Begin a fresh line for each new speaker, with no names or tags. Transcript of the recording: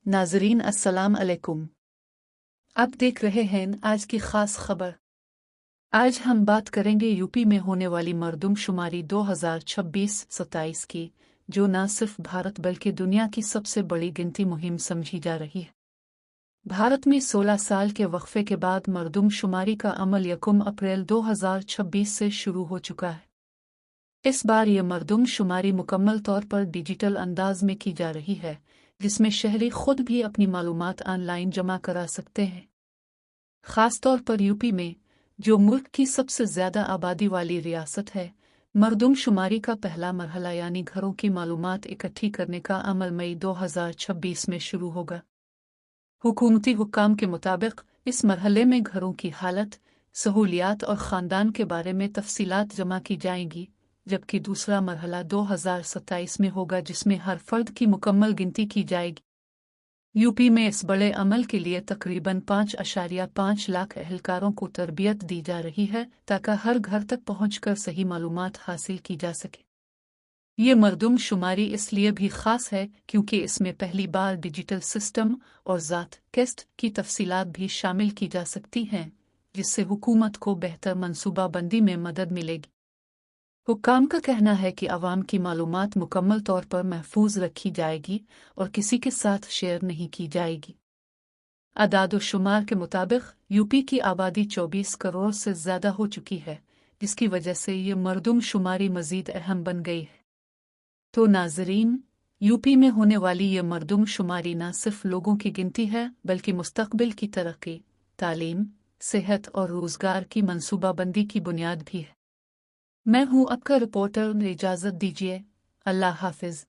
नाजरीन अस्सलाम अलैकुम। आप देख रहे हैं आज की खास खबर। आज हम बात करेंगे यूपी में होने वाली मरदमशुमारी 2026-27 की, जो न सिर्फ भारत बल्कि दुनिया की सबसे बड़ी गिनती मुहिम समझी जा रही है। भारत में 16 साल के वक्फे के बाद मरदमशुमारी का अमल 1 अप्रैल 2026 से शुरू हो चुका है। इस बार ये मरदमशुमारी मुकम्मल तौर पर डिजिटल अंदाज में की जा रही है, जिसमें शहरी खुद भी अपनी मालूमात ऑनलाइन जमा करा सकते हैं। ख़ास तौर पर यूपी में, जो मुल्क की सबसे ज़्यादा आबादी वाली रियासत है, मरदमशुमारी का पहला मरहला यानी घरों की मालूमात इकट्ठी करने का अमल मई 2026 में शुरू होगा। हुकूमती हुक्काम के मुताबिक इस मरहले में घरों की हालत, सहूलियात और ख़ानदान के बारे में तफसीलात जमा की जाएंगी, जबकि दूसरा मरहला 2027 में होगा, जिसमें हर फर्द की मुकम्मल गिनती की जाएगी। यूपी में इस बड़े अमल के लिए तकरीबन 5.5 लाख एहलकारों को तरबियत दी जा रही है, ताकि हर घर तक पहुंचकर सही मालूमात हासिल की जा सके। ये मरदमशुमारी इसलिए भी ख़ास है क्योंकि इसमें पहली बार डिजिटल सिस्टम और ज़ात कैस्ट की तफसीलात भी शामिल की जा सकती हैं, जिससे हुकूमत को बेहतर मनसूबाबंदी में मदद मिलेगी। हुक्काम का कहना है कि अवाम की मालूमात मुकम्मल तौर पर महफूज रखी जाएगी और किसी के साथ शेयर नहीं की जाएगी। अदाद-ओ-शुमार के मुताबिक यूपी की आबादी 24 करोड़ से ज़्यादा हो चुकी है, जिसकी वजह से ये मरदमशुमारी मज़ीद अहम बन गई है। तो नाज़रीन, यूपी में होने वाली ये मरदमशुमारी न सिर्फ लोगों की गिनती है, बल्कि मुस्तक़बिल की तरक्की, तालीम, सेहत और रोज़गार की मनसूबाबंदी की बुनियाद भी है। मैं हूँ आपका रिपोर्टर, इजाज़त दीजिए। अल्लाह हाफ़िज़।